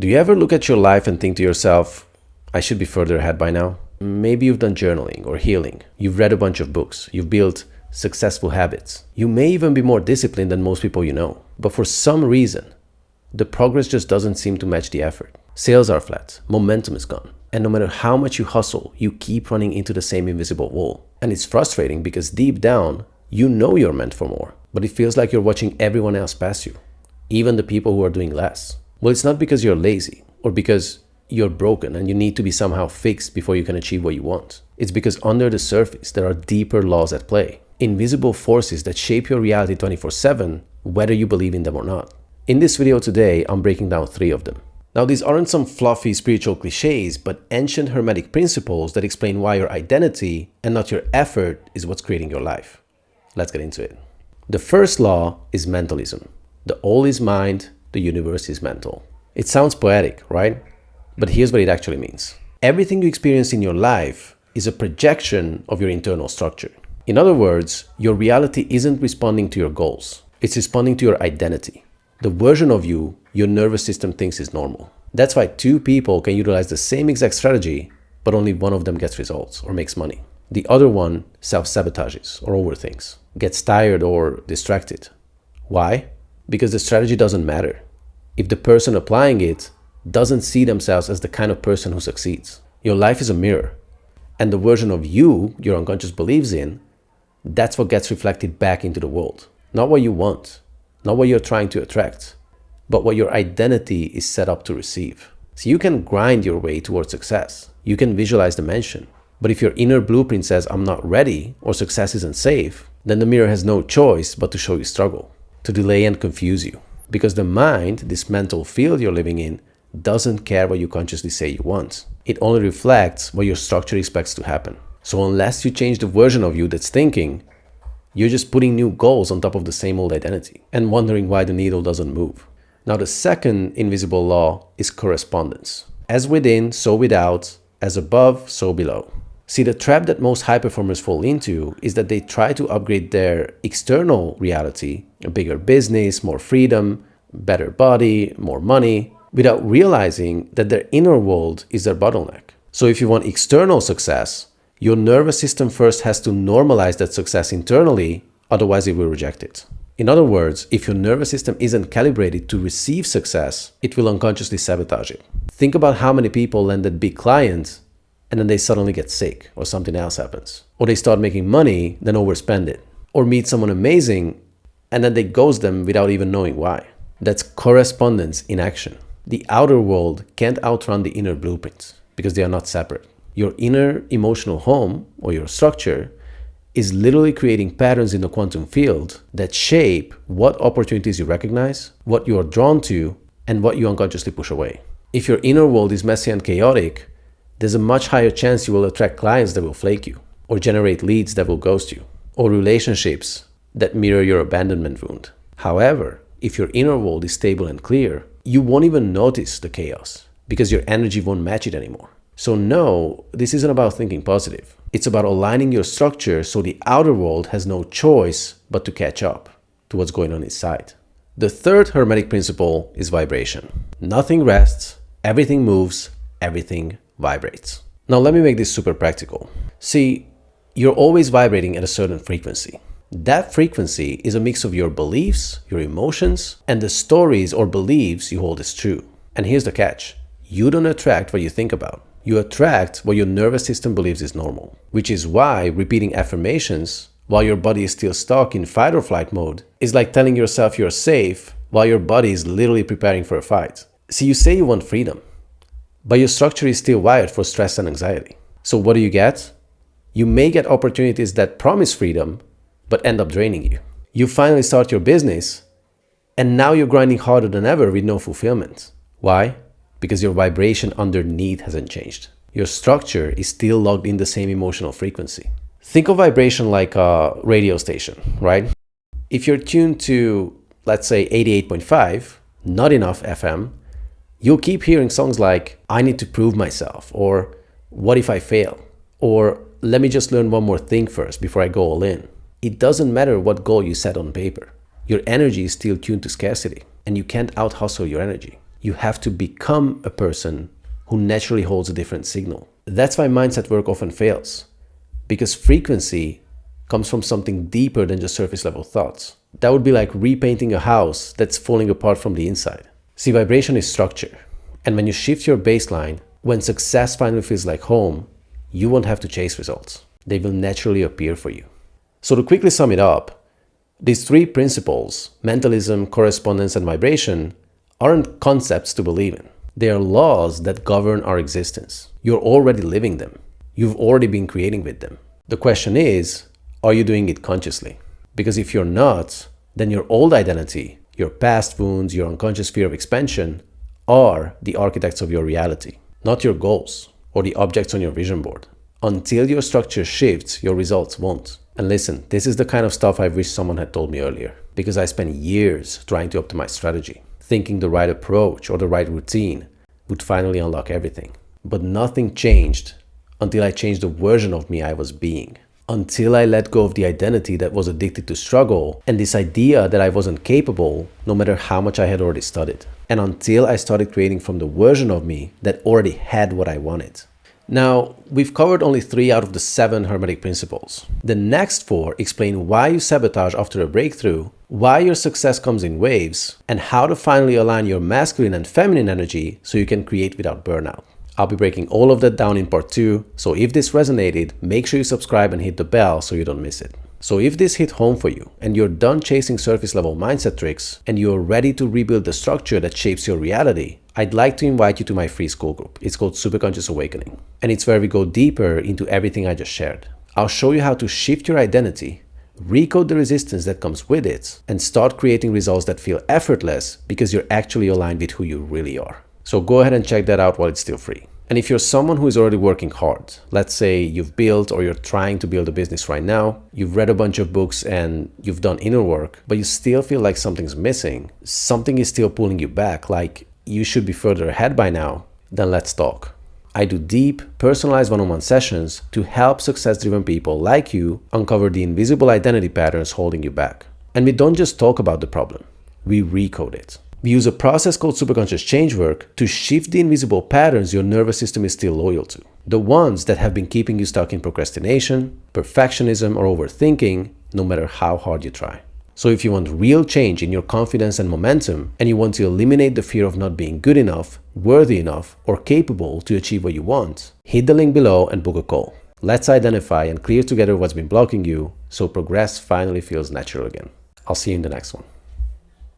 Do you ever look at your life and think to yourself, I should be further ahead by now? Maybe you've done journaling or healing. You've read a bunch of books. You've built successful habits. You may even be more disciplined than most people you know. But for some reason, the progress just doesn't seem to match the effort. Sales are flat. Momentum is gone. And no matter how much you hustle, you keep running into the same invisible wall. And it's frustrating because deep down, you know you're meant for more. But it feels like you're watching everyone else pass you, even the people who are doing less. Well, it's not because you're lazy or because you're broken and you need to be somehow fixed before you can achieve what you want. It's because under the surface, there are deeper laws at play. Invisible forces that shape your reality 24/7, whether you believe in them or not. In this video today, I'm breaking down 3 of them. Now, these aren't some fluffy spiritual cliches, but ancient Hermetic principles that explain why your identity and not your effort is what's creating your life. Let's get into it. The first law is mentalism. The all is mind, the universe is mental. It sounds poetic, right? But here's what it actually means. Everything you experience in your life is a projection of your internal structure. In other words, your reality isn't responding to your goals. It's responding to your identity. The version of you your nervous system thinks is normal. That's why 2 people can utilize the same exact strategy, but only one of them gets results or makes money. The other one self-sabotages or overthinks, gets tired or distracted. Why? Because the strategy doesn't matter if the person applying it doesn't see themselves as the kind of person who succeeds. Your life is a mirror, and the version of you your unconscious believes in, that's what gets reflected back into the world. Not what you want, not what you're trying to attract, but what your identity is set up to receive. So you can grind your way towards success. You can visualize the mansion. But if your inner blueprint says, I'm not ready, or success isn't safe, then the mirror has no choice but to show you struggle, to delay and confuse you. Because the mind, this mental field you're living in, doesn't care what you consciously say you want. It only reflects what your structure expects to happen. So unless you change the version of you that's thinking, you're just putting new goals on top of the same old identity and wondering why the needle doesn't move. Now, the second invisible law is correspondence. As within, so without, as above, so below. See, the trap that most high performers fall into is that they try to upgrade their external reality, a bigger business, more freedom, better body, more money, without realizing that their inner world is their bottleneck. So if you want external success, your nervous system first has to normalize that success internally, otherwise it will reject it. In other words, if your nervous system isn't calibrated to receive success, it will unconsciously sabotage it. Think about how many people landed big clients and then they suddenly get sick or something else happens. Or they start making money, then overspend it. Or meet someone amazing and then they ghost them without even knowing why. That's correspondence in action. The outer world can't outrun the inner blueprints because they are not separate. Your inner emotional home or your structure is literally creating patterns in the quantum field that shape what opportunities you recognize, what you are drawn to, and what you unconsciously push away. If your inner world is messy and chaotic, there's a much higher chance you will attract clients that will flake you, or generate leads that will ghost you, or relationships that mirror your abandonment wound. However, if your inner world is stable and clear, you won't even notice the chaos because your energy won't match it anymore. So no, this isn't about thinking positive. It's about aligning your structure so the outer world has no choice but to catch up to what's going on inside. The third Hermetic principle is vibration. Nothing rests, everything moves, everything vibrates. Now let me make this super practical. See, you're always vibrating at a certain frequency. That frequency is a mix of your beliefs, your emotions, and the stories or beliefs you hold as true. And here's the catch. You don't attract what you think about. You attract what your nervous system believes is normal, which is why repeating affirmations while your body is still stuck in fight or flight mode is like telling yourself you're safe while your body is literally preparing for a fight. See, you say you want freedom, but your structure is still wired for stress and anxiety. So what do you get? You may get opportunities that promise freedom, but end up draining you. You finally start your business, and now you're grinding harder than ever with no fulfillment. Why? Because your vibration underneath hasn't changed. Your structure is still logged in the same emotional frequency. Think of vibration like a radio station, right? If you're tuned to, let's say, 88.5, not enough FM, you'll keep hearing songs like, I need to prove myself, or what if I fail? Or let me just learn one more thing first before I go all in. It doesn't matter what goal you set on paper. Your energy is still tuned to scarcity, and you can't out-hustle your energy. You have to become a person who naturally holds a different signal. That's why mindset work often fails, because frequency comes from something deeper than just surface level thoughts. That would be like repainting a house that's falling apart from the inside. See, vibration is structure. And when you shift your baseline, when success finally feels like home, you won't have to chase results. They will naturally appear for you. So to quickly sum it up, these three principles, mentalism, correspondence, and vibration, aren't concepts to believe in. They are laws that govern our existence. You're already living them. You've already been creating with them. The question is, are you doing it consciously? Because if you're not, then your old identity, your past wounds, your unconscious fear of expansion are the architects of your reality, not your goals or the objects on your vision board. Until your structure shifts, your results won't. And listen, this is the kind of stuff I wish someone had told me earlier, because I spent years trying to optimize strategy, thinking the right approach or the right routine would finally unlock everything. But nothing changed until I changed the version of me I was being. Until I let go of the identity that was addicted to struggle and this idea that I wasn't capable, no matter how much I had already studied. And until I started creating from the version of me that already had what I wanted. Now, we've covered only 3 out of the 7 Hermetic Principles. The next 4 explain why you sabotage after a breakthrough, why your success comes in waves, and how to finally align your masculine and feminine energy so you can create without burnout. I'll be breaking all of that down in part 2, so if this resonated, make sure you subscribe and hit the bell so you don't miss it. So if this hit home for you and you're done chasing surface level mindset tricks and you're ready to rebuild the structure that shapes your reality, I'd like to invite you to my free school group. It's called Superconscious Awakening. And it's where we go deeper into everything I just shared. I'll show you how to shift your identity, recode the resistance that comes with it, and start creating results that feel effortless because you're actually aligned with who you really are. So go ahead and check that out while it's still free. And if you're someone who is already working hard, let's say you've built or you're trying to build a business right now, you've read a bunch of books and you've done inner work, but you still feel like something's missing, something is still pulling you back, like you should be further ahead by now, then let's talk. I do deep, personalized one-on-one sessions to help success-driven people like you uncover the invisible identity patterns holding you back. And we don't just talk about the problem, we recode it. We use a process called superconscious change work to shift the invisible patterns your nervous system is still loyal to. The ones that have been keeping you stuck in procrastination, perfectionism, or overthinking, no matter how hard you try. So if you want real change in your confidence and momentum, and you want to eliminate the fear of not being good enough, worthy enough, or capable to achieve what you want, hit the link below and book a call. Let's identify and clear together what's been blocking you so progress finally feels natural again. I'll see you in the next one.